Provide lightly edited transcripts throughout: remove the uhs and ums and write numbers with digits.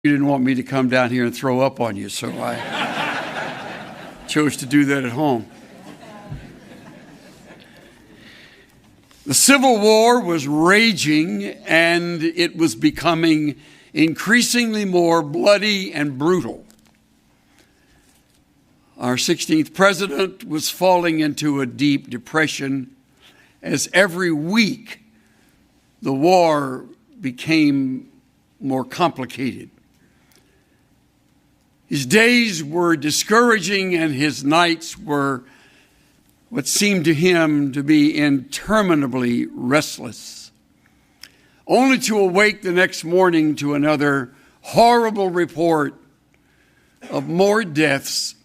You didn't want me to come down here and throw up on you, so I chose to do that at home. The Civil War was raging, and it was becoming increasingly more bloody and brutal. Our 16th president was falling into a deep depression as every week the war became more complicated. His days were discouraging and his nights were what seemed to him to be interminably restless, only to awake the next morning to another horrible report of more deaths,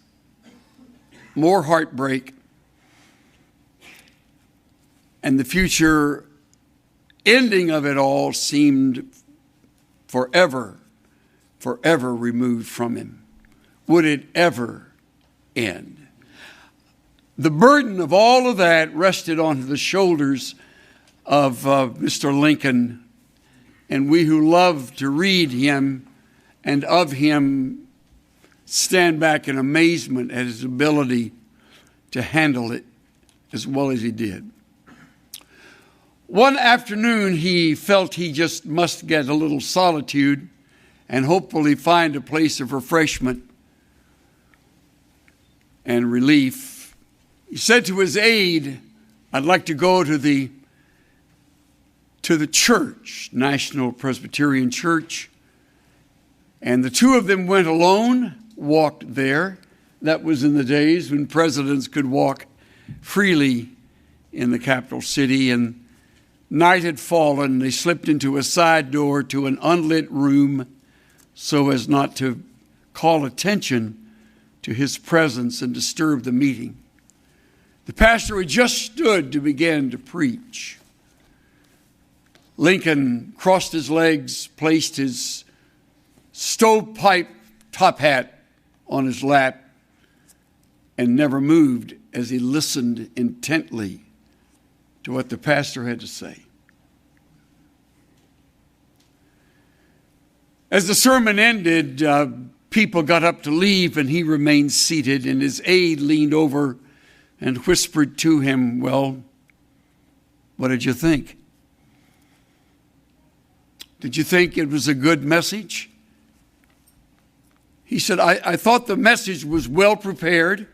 more heartbreak, and the future ending of it all seemed forever removed from him. Would it ever end? The burden of all of that rested on the shoulders of Mr. Lincoln, and we who love to read him and of him stand back in amazement at his ability to handle it as well as he did. One afternoon, he felt he just must get a little solitude and hopefully find a place of refreshment and relief. He said to his aide, "I'd like to go to the church, National Presbyterian Church." And the two of them went alone, walked there. That was in the days when presidents could walk freely in the capital city. And night had fallen. They slipped into a side door to an unlit room so as not to call attention to his presence and disturb the meeting. The pastor had just stood to begin to preach. Lincoln crossed his legs, placed his stovepipe top hat on his lap, and never moved as he listened intently to what the pastor had to say. As the sermon ended, people got up to leave, and he remained seated, and his aide leaned over and whispered to him, "Well, what did you think? Did you think it was a good message?" He said, I thought the message was well prepared,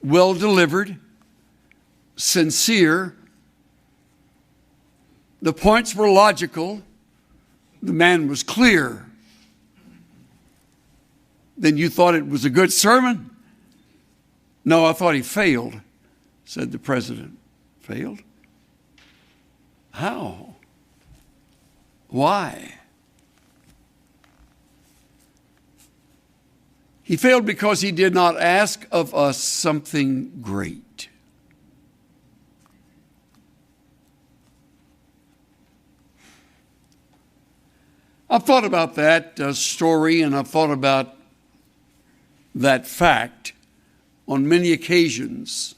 well delivered, sincere. The points were logical. The man was clear. Then you thought it was a good sermon? No, I thought he failed, said the president. Failed? How? Why? He failed because he did not ask of us something great. I've thought about that story, and I've thought about that fact on many occasions.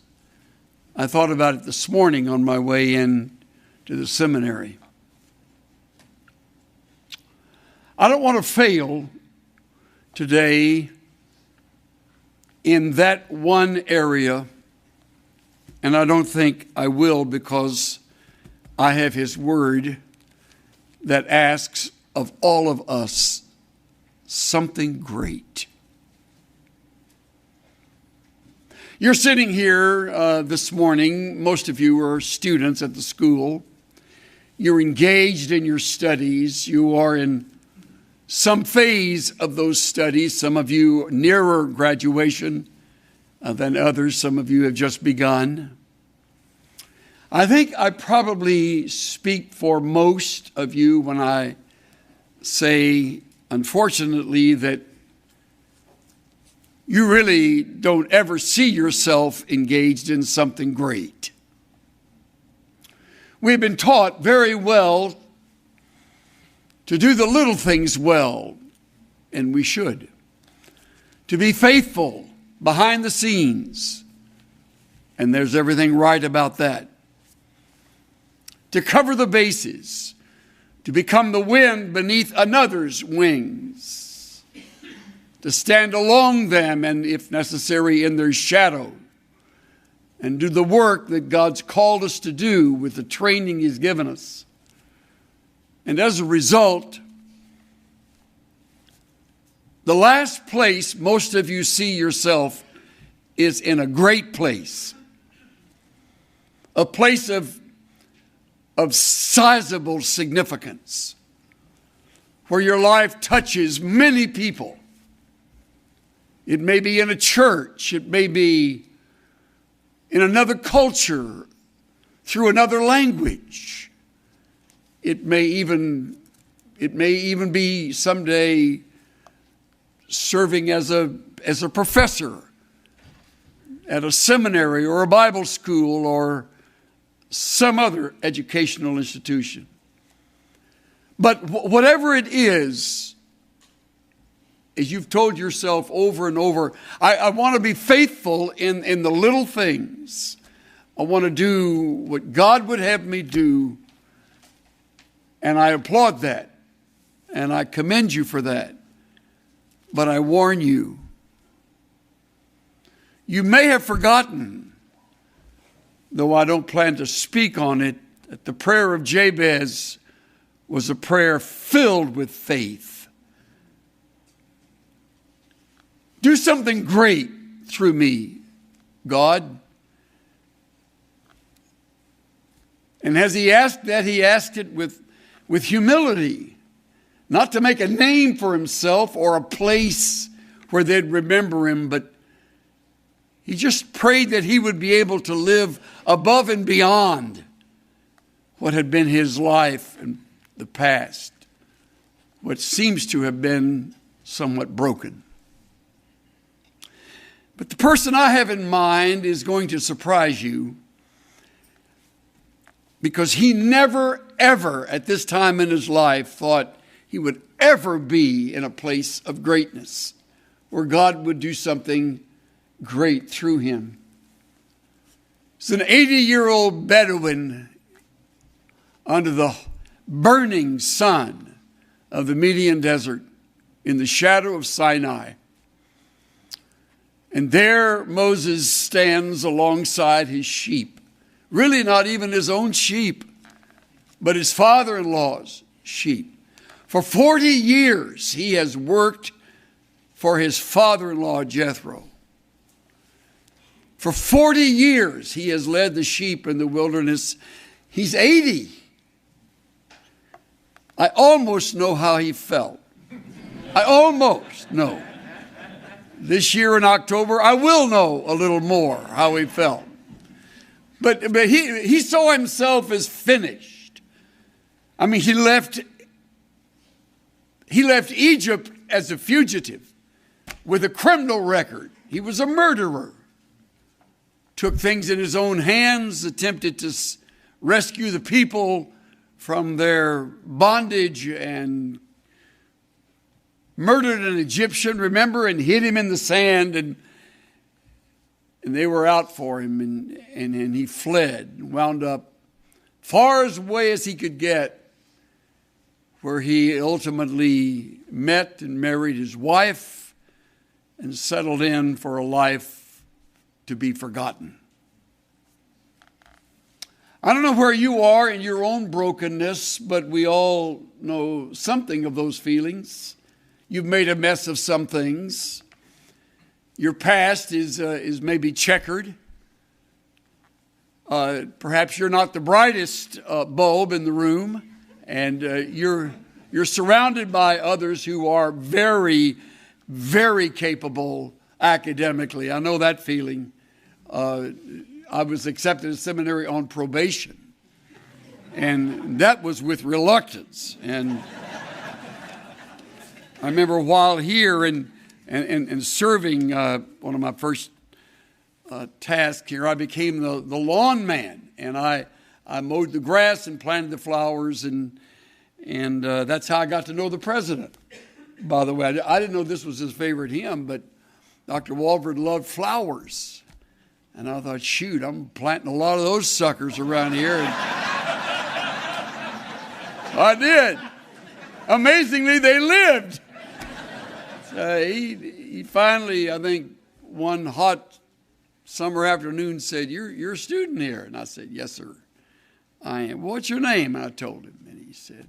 I thought about it this morning on my way in to the seminary. I don't want to fail today in that one area, and I don't think I will, because I have his word that asks of all of us something great. You're sitting here this morning. Most of you are students at the school. You're engaged in your studies. You are in some phase of those studies. Some of you nearer graduation than others. Some of you have just begun. I think I probably speak for most of you when I say, unfortunately, that you really don't ever see yourself engaged in something great. We've been taught very well to do the little things well, and we should. To be faithful behind the scenes, and there's everything right about that. To cover the bases, to become the wind beneath another's wings, to stand along them and, if necessary, in their shadow, and do the work that God's called us to do with the training He's given us. And as a result, the last place most of you see yourself is in a great place, a place of sizable significance, where your life touches many people. It may be in a church, it may be in another culture, through another language. It may even be someday serving as a professor at a seminary or a Bible school or some other educational institution. But whatever it is, as you've told yourself over and over, I want to be faithful in the little things. I want to do what God would have me do. And I applaud that. And I commend you for that. But I warn you, you may have forgotten, though I don't plan to speak on it, that the prayer of Jabez was a prayer filled with faith. Do something great through me, God. And as he asked that, he asked it with humility, not to make a name for himself or a place where they'd remember him, but he just prayed that he would be able to live above and beyond what had been his life in the past, what seems to have been somewhat broken. But the person I have in mind is going to surprise you, because he never, ever at this time in his life thought he would ever be in a place of greatness where God would do something great through him. It's an 80-year-old Bedouin under the burning sun of the Median desert in the shadow of Sinai. And there Moses stands alongside his sheep. Really not even his own sheep, but his father-in-law's sheep. For 40 years he has worked for his father-in-law Jethro. For 40 years he has led the sheep in the wilderness. He's 80. I almost know how he felt. I almost know. This year in October, I will know a little more how he felt. But he saw himself as finished. I mean, he left Egypt as a fugitive with a criminal record. He was a murderer. Took things in his own hands, attempted to rescue the people from their bondage, and murdered an Egyptian, remember, and hid him in the sand, and they were out for him, and he fled and wound up far away as he could get, where he ultimately met and married his wife and settled in for a life to be forgotten. I don't know where you are in your own brokenness, but we all know something of those feelings. You've made a mess of some things. Your past is maybe checkered. Perhaps you're not the brightest bulb in the room, and you're surrounded by others who are very, very capable academically. I know that feeling. I was accepted at seminary on probation, and that was with reluctance. And I remember while here and serving, one of my first tasks here, I became the lawn man, and I mowed the grass and planted the flowers, and that's how I got to know the president. By the way, I didn't know this was his favorite hymn, but Dr. Walford loved flowers. And I thought, shoot, I'm planting a lot of those suckers around here. I did. Amazingly, they lived. He finally, I think, one hot summer afternoon said, you're a student here. And I said, yes, sir, I am. What's your name? And I told him. And he said,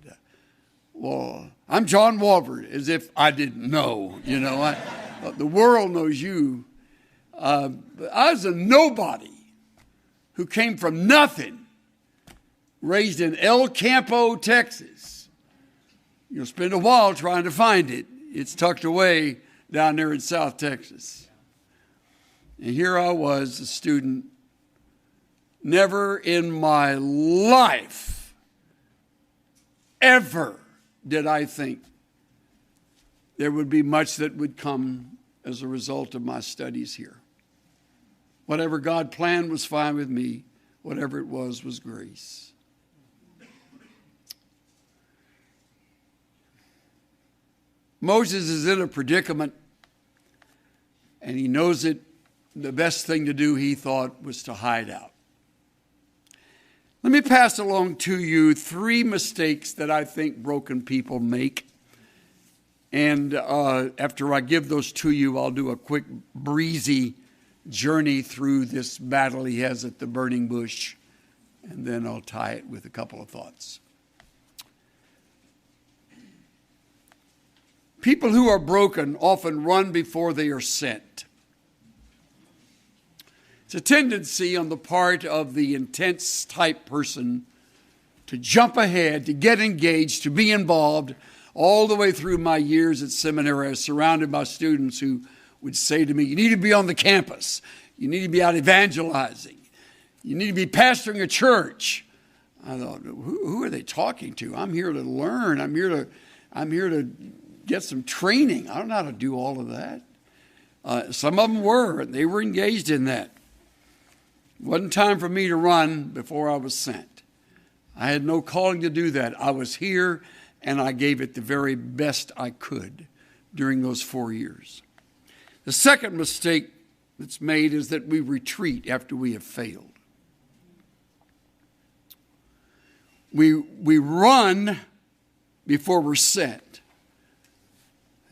well, I'm John Walford, as if I didn't know. You know, the world knows you. But I was a nobody who came from nothing, raised in El Campo, Texas. You'll spend a while trying to find it. It's tucked away down there in South Texas. And here I was, a student. Never in my life ever did I think there would be much that would come as a result of my studies here. Whatever God planned was fine with me. Whatever it was grace. Moses is in a predicament, and he knows it. The best thing to do, he thought, was to hide out. Let me pass along to you 3 mistakes that I think broken people make. And after I give those to you, I'll do a quick, breezy journey through this battle he has at the burning bush. And then I'll tie it with a couple of thoughts. People who are broken often run before they are sent. It's a tendency on the part of the intense type person to jump ahead, to get engaged, to be involved. All the way through my years at seminary, I was surrounded by students who would say to me, you need to be on the campus. You need to be out evangelizing. You need to be pastoring a church. I thought, who are they talking to? I'm here to learn. I'm here to get some training. I don't know how to do all of that. Some of them were, and they were engaged in that. It wasn't time for me to run before I was sent. I had no calling to do that. I was here, and I gave it the very best I could during those 4 years. The second mistake that's made is that we retreat after we have failed. We run before we're sent.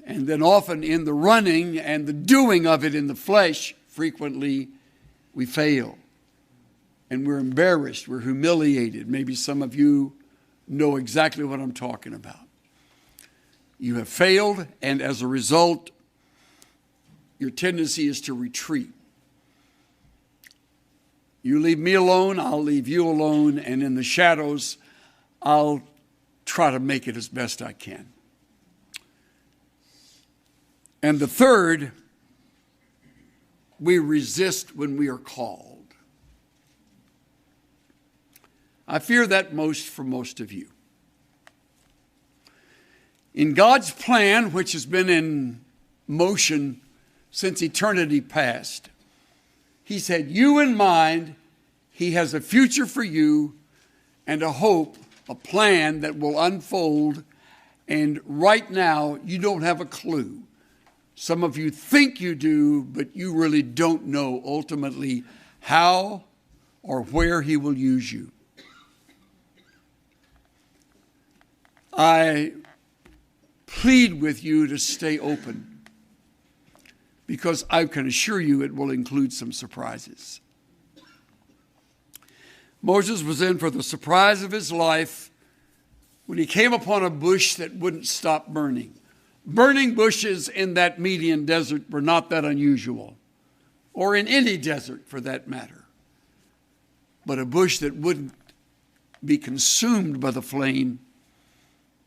And then often in the running and the doing of it in the flesh, frequently we fail. And we're embarrassed, we're humiliated. Maybe some of you know exactly what I'm talking about. You have failed, and as a result, your tendency is to retreat. You leave me alone, I'll leave you alone, and in the shadows, I'll try to make it as best I can. And the third, we resist when we are called. I fear that most for most of you. In God's plan, which has been in motion since eternity past, He's had you in mind. He has a future for you and a hope, a plan that will unfold. And right now, you don't have a clue. Some of you think you do, but you really don't know ultimately how or where He will use you. I plead with you to stay open, because I can assure you it will include some surprises. Moses was in for the surprise of his life when he came upon a bush that wouldn't stop burning. Burning bushes in that Median desert were not that unusual, or in any desert for that matter. But a bush that wouldn't be consumed by the flame,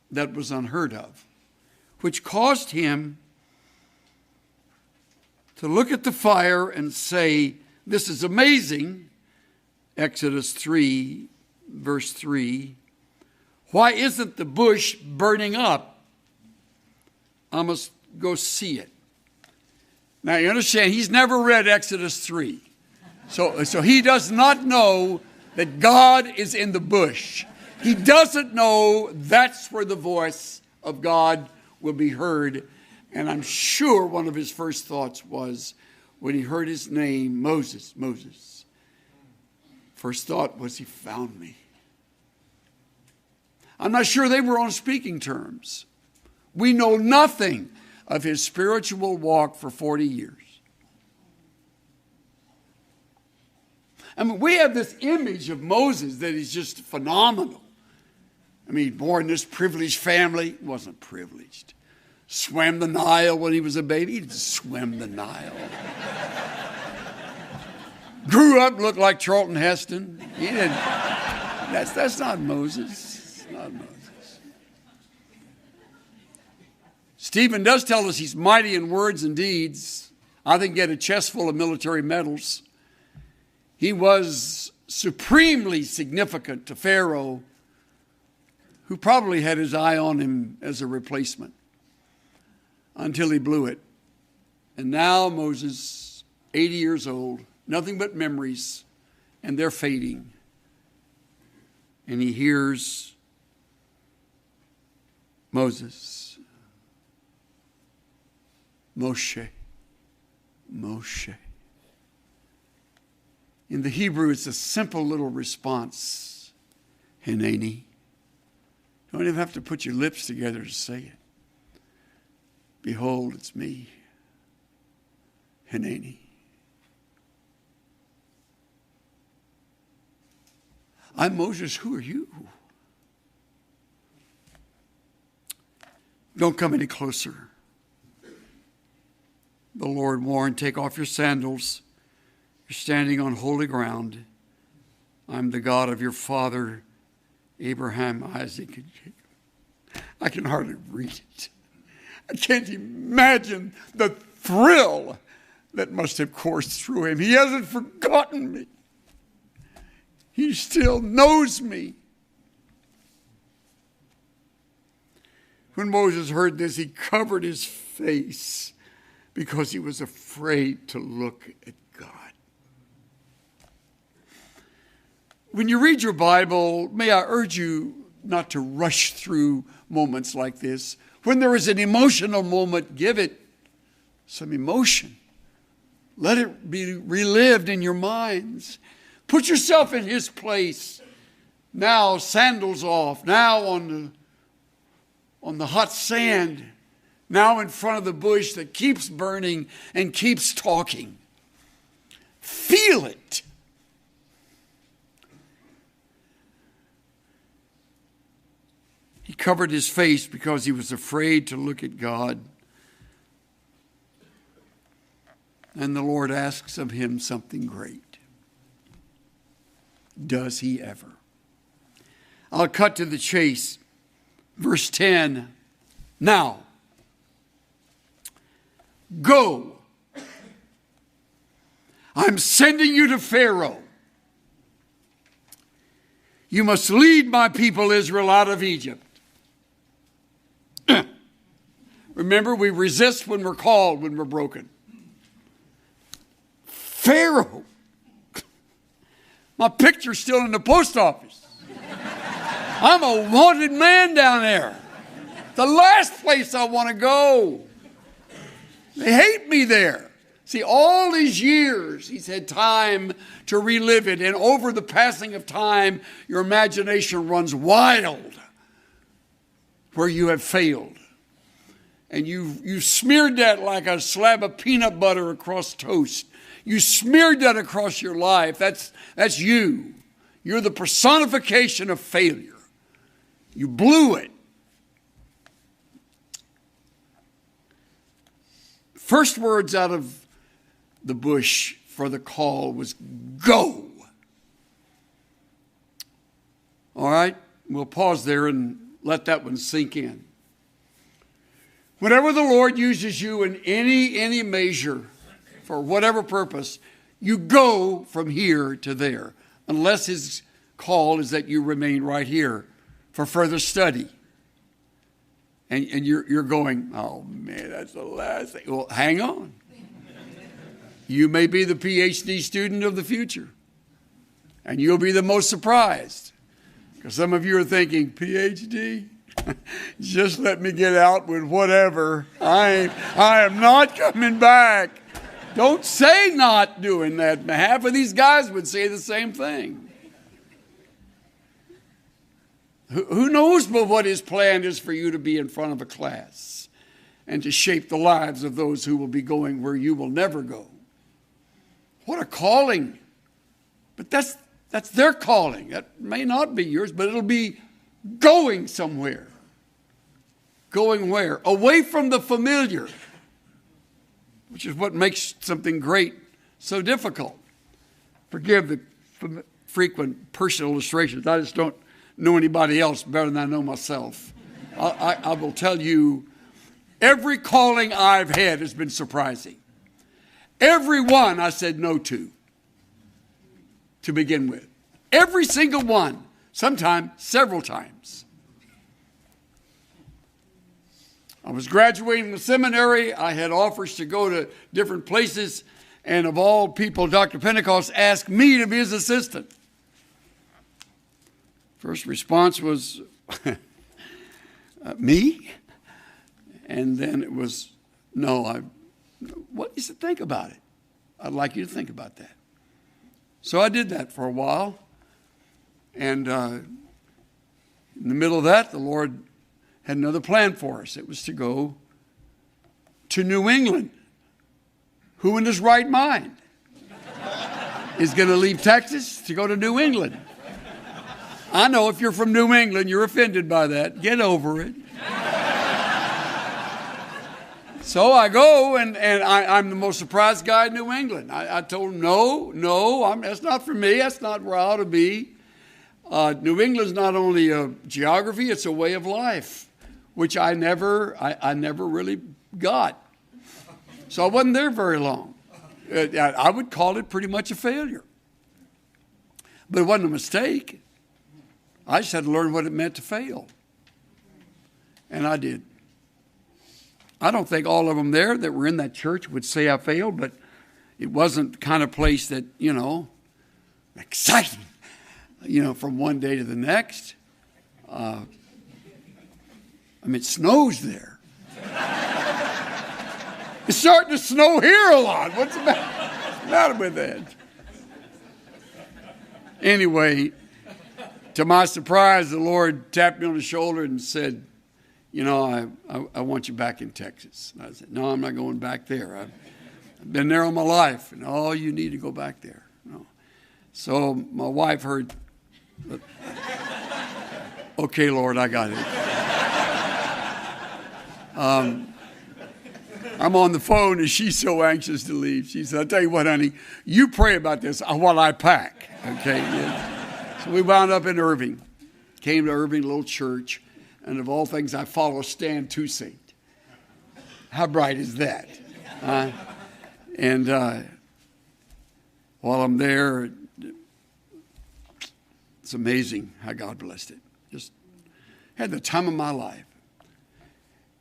that was unheard of, which caused him to look at the fire and say, this is amazing. Exodus 3, verse 3. Why isn't the bush burning up? I must go see it. Now you understand, he's never read Exodus 3. So he does not know that God is in the bush. He doesn't know that's where the voice of God will be heard. And I'm sure one of his first thoughts was when he heard his name, Moses, Moses. First thought was, he found me. I'm not sure they were on speaking terms. We know nothing of his spiritual walk for 40 years. I mean, we have this image of Moses that is just phenomenal. I mean, born in this privileged family, wasn't privileged. Swam the Nile when he was a baby. He didn't swim the Nile. Grew up, looked like Charlton Heston. He didn't. That's not Moses. It's not Moses. Stephen does tell us he's mighty in words and deeds. I think he had a chest full of military medals. He was supremely significant to Pharaoh, who probably had his eye on him as a replacement until he blew it. And now Moses, 80 years old, nothing but memories, and they're fading. And he hears Moses, Moshe, Moshe. In the Hebrew, it's a simple little response, Hineni. Don't even have to put your lips together to say it. Behold, it's me, Hineni. I'm Moses, who are you? Don't come any closer. The Lord warned, take off your sandals. You're standing on holy ground. I'm the God of your father, Abraham, Isaac, and Jacob. I can hardly read it. I can't imagine the thrill that must have coursed through him. He hasn't forgotten me. He still knows me. When Moses heard this, he covered his face because he was afraid to look at God. When you read your Bible, may I urge you not to rush through moments like this. When there is an emotional moment, give it some emotion. Let it be relived in your minds. Put yourself in his place. Now, sandals off. Now on the hot sand. Now in front of the bush that keeps burning and keeps talking. Feel it. He covered his face because he was afraid to look at God. And the Lord asks of him something great. Does he ever? I'll cut to the chase. Verse 10. Now, go. I'm sending you to Pharaoh. You must lead my people Israel out of Egypt. Remember, we resist when we're called, when we're broken. Pharaoh. My picture's still in the post office. I'm a wanted man down there. The last place I want to go. They hate me there. See, all these years, he's had time to relive it. And over the passing of time, your imagination runs wild where you have failed. And you smeared that like a slab of peanut butter across toast. You smeared that across your life. That's you. You're the personification of failure. You blew it. First words out of the bush for the call was go. All right, we'll pause there and let that one sink in. Whenever the Lord uses you in any measure, for whatever purpose, you go from here to there, unless his call is that you remain right here for further study. And you're going, oh man, that's the last thing. Well, hang on. You may be the PhD student of the future, and you'll be the most surprised. Because some of you are thinking, PhD? Just let me get out with whatever. I am not coming back. Don't say not doing that. Half of these guys would say the same thing. Who knows but what his plan is for you to be in front of a class and to shape the lives of those who will be going where you will never go. What a calling. But that's their calling. That may not be yours, but it'll be going somewhere. Going where? Away from the familiar, which is what makes something great so difficult. Forgive the frequent personal illustrations. I just don't know anybody else better than I know myself. I will tell you, every calling I've had has been surprising. Every one I said no to begin with. Every single one, sometimes several times. I was graduating the seminary. I had offers to go to different places. And of all people, Dr. Pentecost asked me to be his assistant. First response was, me? And then it was, no, what? He said, think about it. I'd like you to think about that. So I did that for a while. And in the middle of that, the Lord had another plan for us. It was to go to New England. Who in his right mind is going to leave Texas to go to New England? I know if you're from New England, you're offended by that. Get over it. So I go, and I'm the most surprised guy in New England. I told him, no, that's not for me. That's not where I ought to be. New England's not only a geography, it's a way of life, which I never really got. So I wasn't there very long. I would call it pretty much a failure. But it wasn't a mistake. I just had to learn what it meant to fail. And I did. I don't think all of them there that were in that church would say I failed, but it wasn't the kind of place that, exciting, from one day to the next. It snows there. It's starting to snow here a lot. What's the matter with that? Anyway, to my surprise, the Lord tapped me on the shoulder and said, I want you back in Texas. And I said, no, I'm not going back there. I've been there all my life, and you need to go back there. No. So my wife heard, okay, Lord, I got it. I'm on the phone, and she's so anxious to leave. She said, I'll tell you what, honey, you pray about this while I pack. Okay? Yeah. So we wound up in Irving. Came to Irving, little church. And of all things, I follow Stan Toussaint. How bright is that? And while I'm there, it's amazing how God blessed it. Just had the time of my life.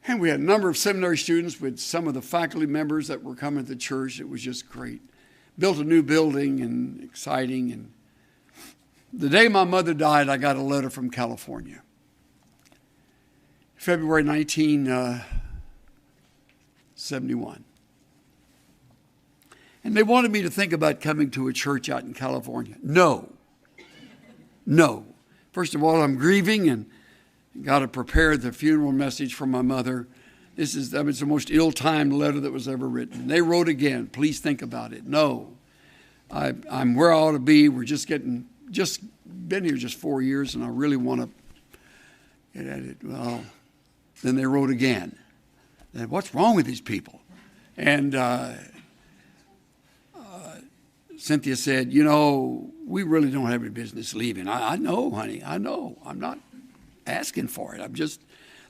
And we had a number of seminary students with some of the faculty members that were coming to the church. It was just great. Built a new building and exciting. And the day my mother died, I got a letter from California. February 1971. And they wanted me to think about coming to a church out in California. No. First of all, I'm grieving and got to prepare the funeral message for my mother. It's the most ill-timed letter that was ever written. They wrote again, please think about it. No, I'm where I ought to be. We're just been here just 4 years, and I really want to get at it. Well, then they wrote again. And what's wrong with these people? And Cynthia said, we really don't have any business leaving. I know, honey, I know. I'm not asking for it.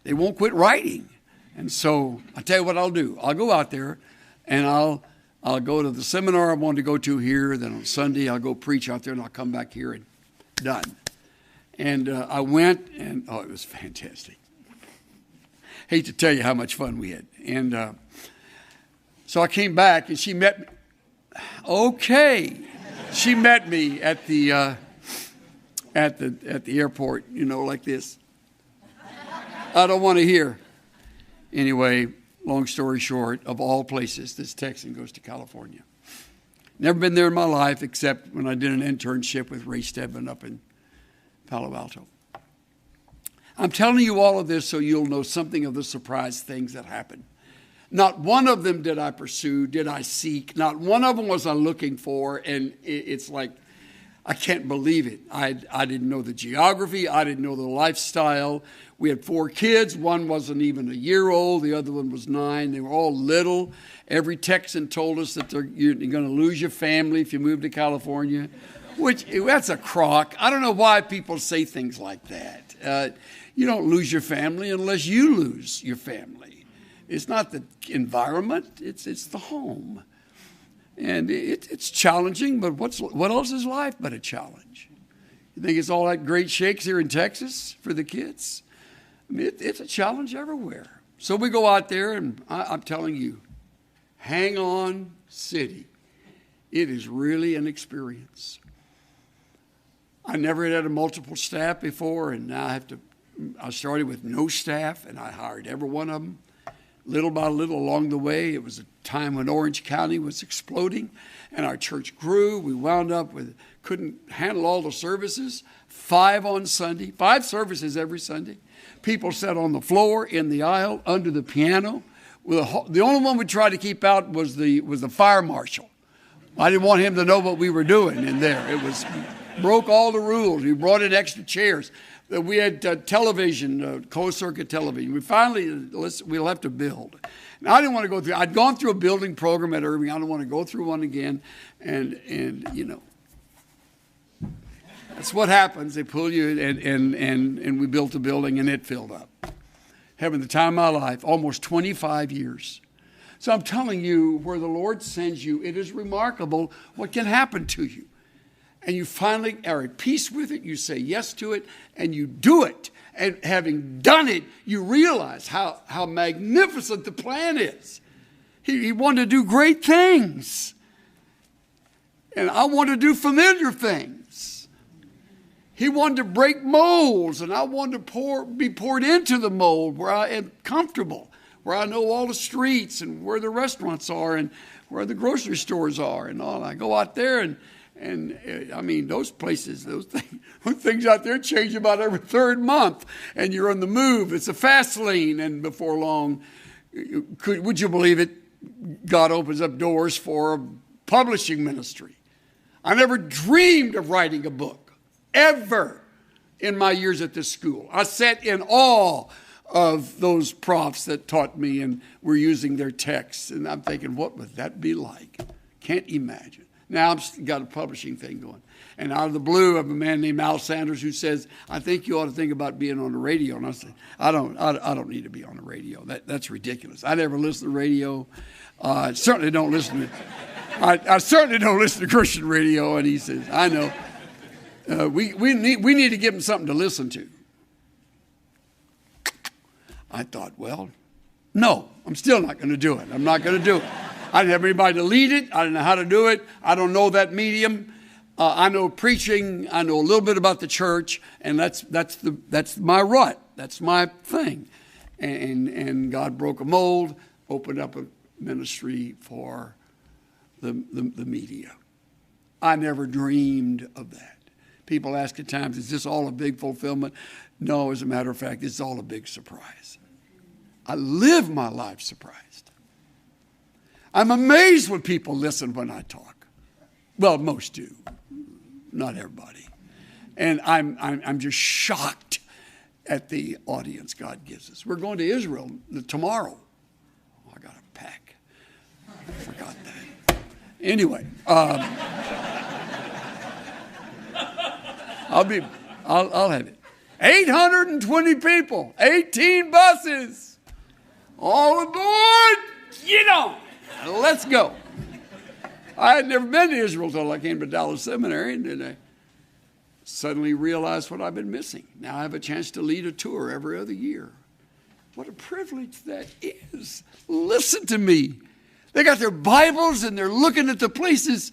They won't quit writing. And so I tell you what I'll do. I'll go out there and I'll go to the seminar I wanted to go to here. Then on Sunday I'll go preach out there and I'll come back here and done. And I went and, it was fantastic. Hate to tell you how much fun we had. And so I came back and she met me. Okay. She met me at the airport, like this. I don't want to hear. Anyway, long story short, of all places, this Texan goes to California. Never been there in my life except when I did an internship with Ray Stedman up in Palo Alto. I'm telling you all of this so you'll know something of the surprise things that happened. Not one of them did I pursue, did I seek. Not one of them was I looking for. And it's like, I can't believe it. I didn't know the geography. I didn't know the lifestyle. We had 4 kids. One wasn't even a year old. The other one was 9. They were all little. Every Texan told us that you're going to lose your family if you move to California, which that's a crock. I don't know why people say things like that. You don't lose your family unless you lose your family. It's not the environment. It's the home. And it's challenging, but what else is life but a challenge? You think it's all that great shakes here in Texas for the kids? I mean, it's a challenge everywhere. So we go out there, and I'm telling you, hang on, city. It is really an experience. I never had a multiple staff before, and now I started with no staff, and I hired every one of them. Little by little along the way, it was a time when Orange County was exploding, and our church grew. We wound up couldn't handle all the services, 5 on Sunday, 5 services every Sunday. People sat on the floor, in the aisle, under the piano. The only one we tried to keep out was the fire marshal. I didn't want him to know what we were doing in there. Broke all the rules. We brought in extra chairs. We had television, closed circuit television. We'll have to build. And I didn't want to go through. I'd gone through a building program at Irving. I don't want to go through one again. And you know, that's what happens. They pull you, and we built a building, and it filled up. Having the time of my life, almost 25 years. So I'm telling you, where the Lord sends you, it is remarkable what can happen to you. And you finally are at peace with it, you say yes to it, and you do it. And having done it, you realize how magnificent the plan is. He wanted to do great things. And I want to do familiar things. He wanted to break molds, and I wanted to be poured into the mold where I am comfortable, where I know all the streets and where the restaurants are and where the grocery stores are and all. I go out there and I mean, those places, those things out there change about every 3rd month, and you're on the move. It's a fast lane, and before long, would you believe it? God opens up doors for a publishing ministry. I never dreamed of writing a book, ever, in my years at this school. I sat in awe of those profs that taught me and were using their texts, and I'm thinking, what would that be like? Can't imagine. Now I've got a publishing thing going. And out of the blue, I have a man named Al Sanders who says, I think you ought to think about being on the radio. And I said, I don't need to be on the radio. That's ridiculous. I never listen to radio. I certainly don't listen to Christian radio. And he says, I know. We need to give him something to listen to. I thought, well, no, I'm still not going to do it. I'm not going to do it. I didn't have anybody to lead it. I didn't know how to do it. I don't know that medium. I know preaching. I know a little bit about the church, and that's my rut. That's my thing. And God broke a mold, opened up a ministry for the media. I never dreamed of that. People ask at times, is this all a big fulfillment? No, as a matter of fact, it's all a big surprise. I live my life surprised. I'm amazed when people listen when I talk. Well, most do. Not everybody. And I'm just shocked at the audience God gives us. We're going to Israel tomorrow. Oh, I got to pack. I forgot that. Anyway, I'll have it. 820 people, 18 buses, all aboard. Get on. Let's go. I had never been to Israel until I came to Dallas Seminary, and then I suddenly realized what I've been missing. Now I have a chance to lead a tour every other year. What a privilege that is. Listen to me. They got their Bibles, and they're looking at the places,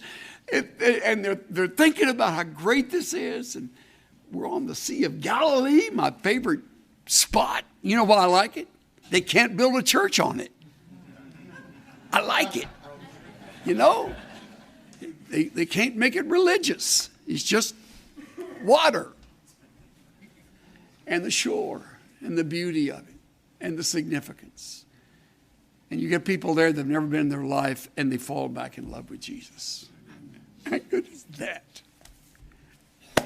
and they're thinking about how great this is. And we're on the Sea of Galilee, my favorite spot. You know why I like it? They can't build a church on it. I like it. You know, they can't make it religious. It's just water and the shore. and the beauty of it and the significance. And you get people there that have never been in their life, and they fall back in love with Jesus. How good is that?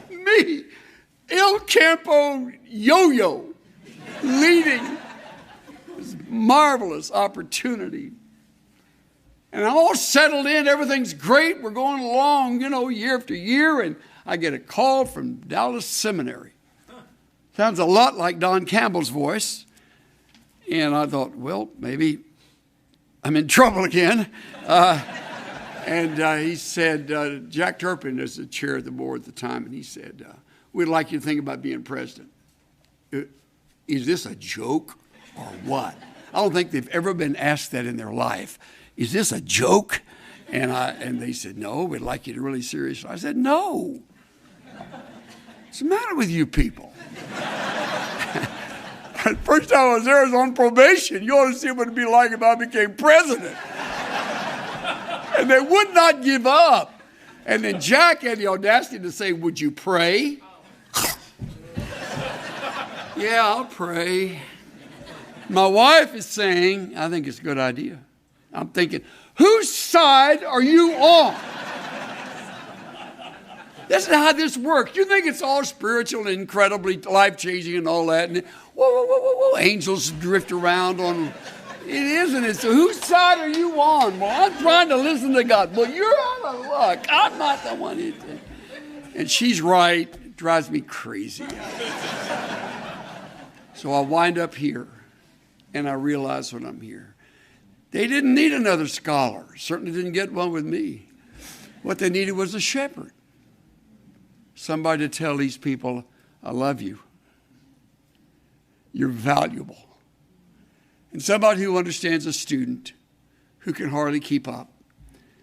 Me, El Campo Yo-Yo, leading this marvelous opportunity. And I'm all settled in. Everything's great. We're going along, year after year. And I get a call from Dallas Seminary. Sounds a lot like Don Campbell's voice. And I thought, well, maybe I'm in trouble again. And he said, Jack Turpin is the chair of the board at the time. And he said, we'd like you to think about being president. Is this a joke or what? I don't think they've ever been asked that in their life. Is this a joke? And they said, no, we'd like you to really seriously. I said, no. What's the matter with you people? The first time I was there, I was on probation. You ought to see what it'd be like if I became president. And they would not give up. And then Jack had the audacity to say, would you pray? Yeah, I'll pray. My wife is saying, I think it's a good idea. I'm thinking, whose side are you on? This is how this works. You think it's all spiritual and incredibly life-changing and all that. And whoa, angels drift around on. It isn't. So whose side are you on? Well, I'm trying to listen to God. Well, you're out of luck. I'm not the one who did. And she's right. It drives me crazy. So I wind up here, and I realize when I'm here, they didn't need another scholar. Certainly didn't get one with me. What they needed was a shepherd. Somebody to tell these people, I love you. You're valuable. And somebody who understands a student who can hardly keep up,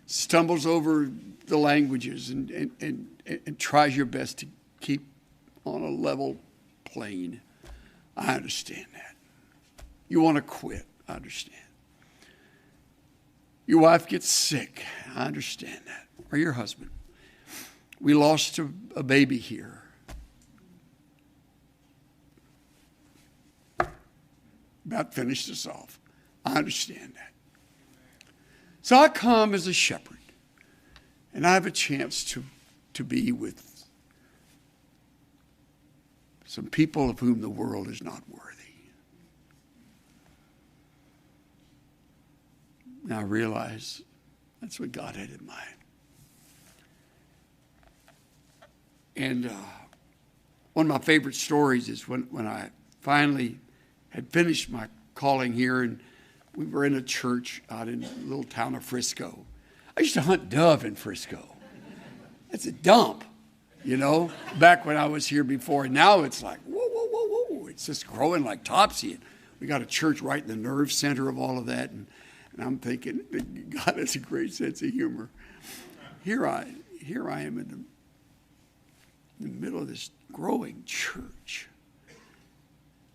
stumbles over the languages and tries your best to keep on a level plane. I understand that. You want to quit. I understand. Your wife gets sick. I understand that. Or your husband. We lost a baby here. About finished us off. I understand that. So I come as a shepherd, and I have a chance to be with some people of whom the world is not worthy. Now I realize that's what God had in mind. And one of my favorite stories is when I finally had finished my calling here, and we were in a church out in the little town of Frisco. I used to hunt dove in Frisco. It's a dump, back when I was here before. And now it's like, whoa, whoa, whoa, whoa. It's just growing like topsy. We got a church right in the nerve center of all of that. And I'm thinking, God has a great sense of humor. Here I am in the middle of this growing church.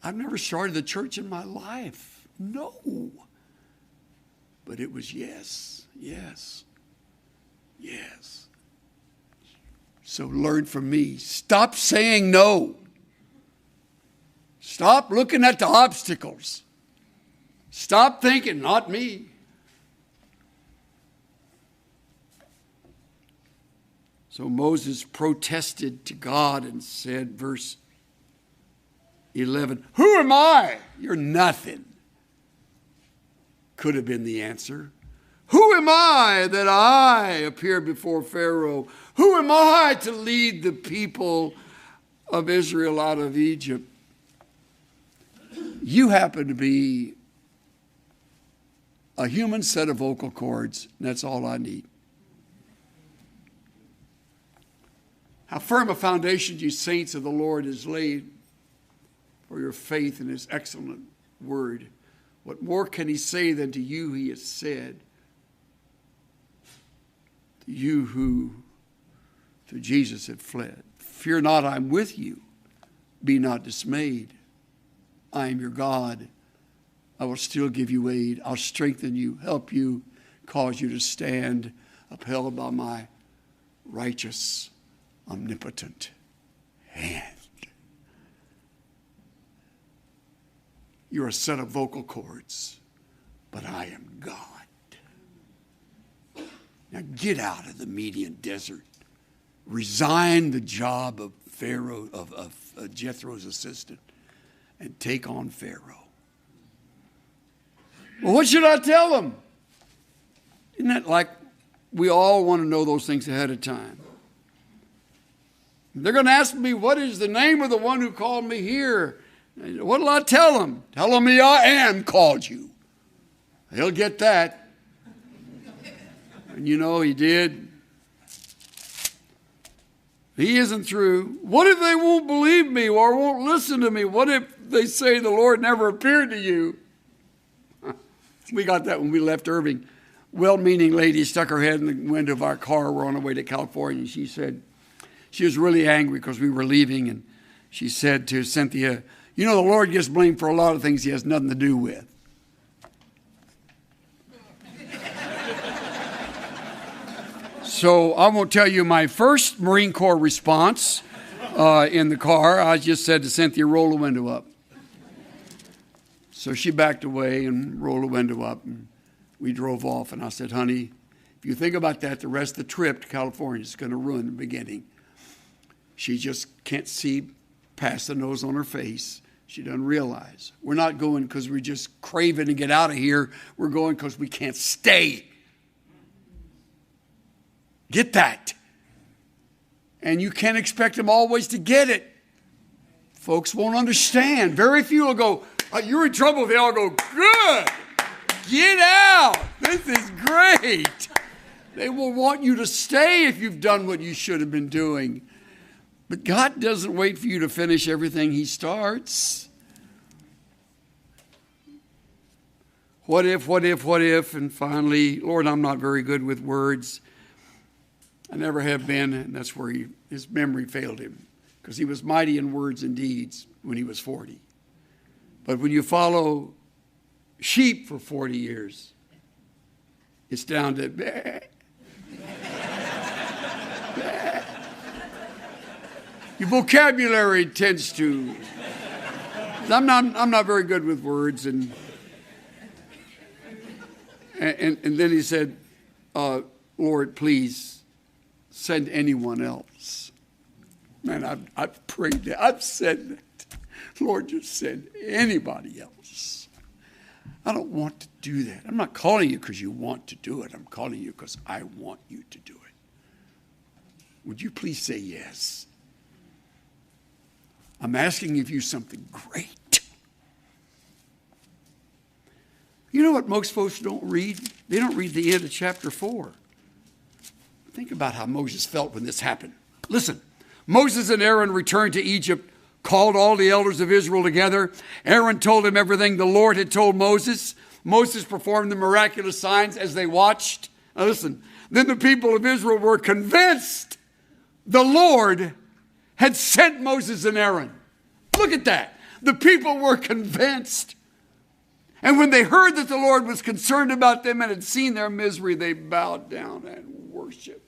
I've never started a church in my life. No. But it was yes, yes, yes. So learn from me. Stop saying no. Stop looking at the obstacles. Stop thinking, not me. So Moses protested to God and said, verse 11, who am I? You're nothing. Could have been the answer. Who am I that I appear before Pharaoh? Who am I to lead the people of Israel out of Egypt? You happen to be a human set of vocal cords, and that's all I need. How firm a foundation, you saints of the Lord, is laid for your faith in his excellent word. What more can he say than to you he has said? To you who through Jesus have fled. Fear not, I'm with you. Be not dismayed. I am your God. I will still give you aid. I'll strengthen you, help you, cause you to stand upheld by my righteous, omnipotent hand. You're a set of vocal cords, but I am God. Now get out of the Median desert. Resign the job of Pharaoh, of Jethro's assistant, and take on Pharaoh. Well, what should I tell them? Isn't that like we all want to know those things ahead of time? They're going to ask me, what is the name of the one who called me here? What will I tell them? Tell them I am called you. He'll get that. And you know he did. He isn't through. What if they won't believe me or won't listen to me? What if they say the Lord never appeared to you? We got that when we left Irving. Well-meaning lady stuck her head in the window of our car. We're on our way to California. And she said, she was really angry because we were leaving. And she said to Cynthia, you know, the Lord gets blamed for a lot of things he has nothing to do with. So I won't tell you my first Marine Corps response in the car. I just said to Cynthia, roll the window up. So she backed away and rolled the window up, and we drove off. And I said, honey, if you think about that, the rest of the trip to California is going to ruin the beginning. She just can't see past the nose on her face. She doesn't realize. We're not going because we're just craving to get out of here. We're going because we can't stay. Get that. And you can't expect them always to get it. Folks won't understand. Very few will go, you're in trouble. They all go, good. Get out. This is great. They will want you to stay if you've done what you should have been doing. But God doesn't wait for you to finish everything he starts. What if, what if, what if? And finally, Lord, I'm not very good with words. I never have been, and that's where his memory failed him, because he was mighty in words and deeds when he was 40. But when you follow sheep for 40 years, it's down to bah, bah. Your vocabulary tends to. I'm not very good with words, and then he said, Lord, please. Send anyone else. Man, I've prayed that. I've said that. Lord, just send anybody else. I don't want to do that. I'm not calling you because you want to do it. I'm calling you because I want you to do it. Would you please say yes? I'm asking of you something great. You know what most folks don't read? They don't read the end of chapter 4. Think about how Moses felt when this happened. Listen, Moses and Aaron returned to Egypt, called all the elders of Israel together. Aaron told him everything the Lord had told Moses. Moses performed the miraculous signs as they watched. Now listen, then the people of Israel were convinced the Lord had sent Moses and Aaron. Look at that. The people were convinced. And when they heard that the Lord was concerned about them and had seen their misery, they bowed down and worshiped.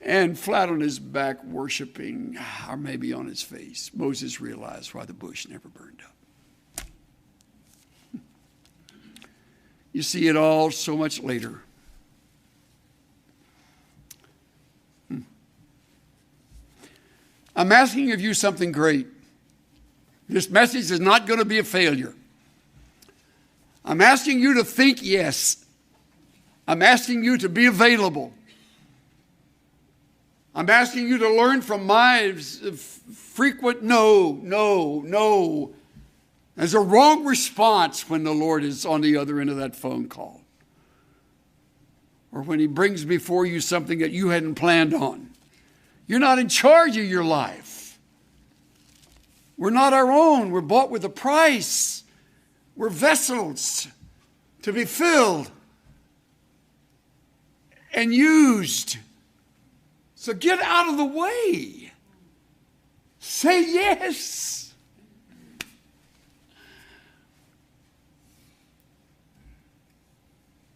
And flat on his back worshiping, or maybe on his face, Moses realized why the bush never burned up. You see it all so much later. I'm asking of you something great. This message is not going to be a failure. I'm asking you to think yes. I'm asking you to be available. I'm asking you to learn from my frequent no. There's a wrong response when the Lord is on the other end of that phone call. Or when he brings before you something that you hadn't planned on. You're not in charge of your life. We're not our own. We're bought with a price. We're vessels to be filled and used. So get out of the way. Say yes.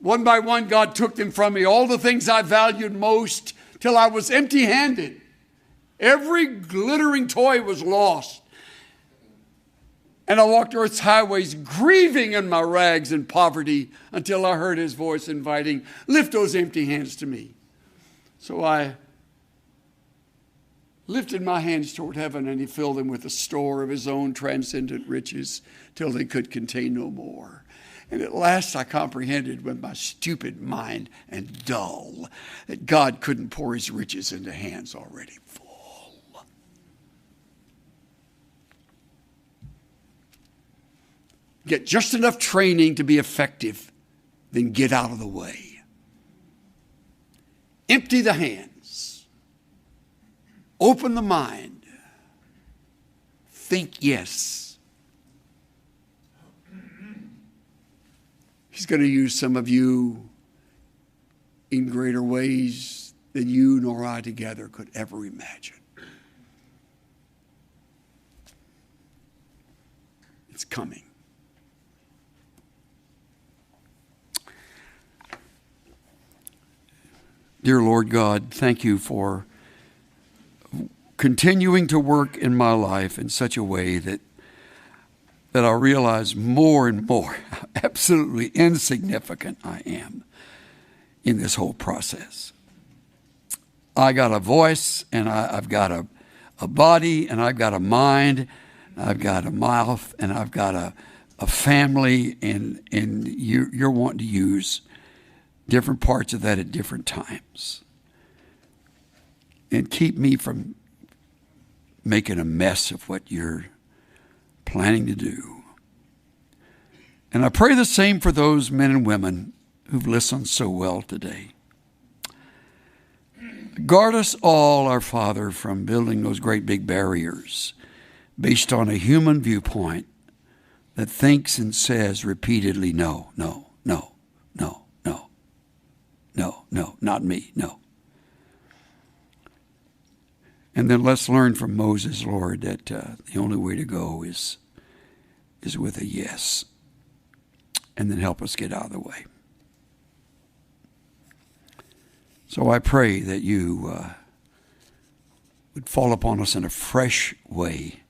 One by one, God took them from me, all the things I valued most, till I was empty-handed. Every glittering toy was lost. And I walked earth's highways, grieving in my rags and poverty, until I heard his voice inviting, lift those empty hands to me. So I lifted my hands toward heaven, and he filled them with the store of his own transcendent riches till they could contain no more. And at last I comprehended with my stupid mind and dull that God couldn't pour his riches into hands already full. Get just enough training to be effective, then get out of the way. Empty the hands. Open the mind. Think yes. He's going to use some of you in greater ways than you nor I together could ever imagine. It's coming. Dear Lord God, thank you for continuing to work in my life in such a way that I realize more and more how absolutely insignificant I am in this whole process. I got a voice, and I've got a body, and I've got a mind, I've got a mouth, and I've got a family, and you're wanting to use different parts of that at different times. And keep me from making a mess of what you're planning to do. And I pray the same for those men and women who've listened so well today. Guard us all, our Father, from building those great big barriers based on a human viewpoint that thinks and says repeatedly, no, no, no, no, no, no, no, not me, no. And then let's learn from Moses, Lord, that the only way to go is with a yes. And then help us get out of the way. So I pray that you would fall upon us in a fresh way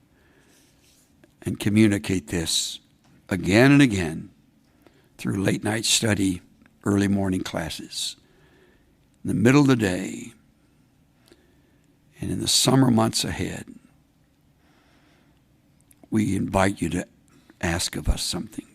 and communicate this again and again through late night study, early morning classes, in the middle of the day, and in the summer months ahead. We invite you to ask of us something.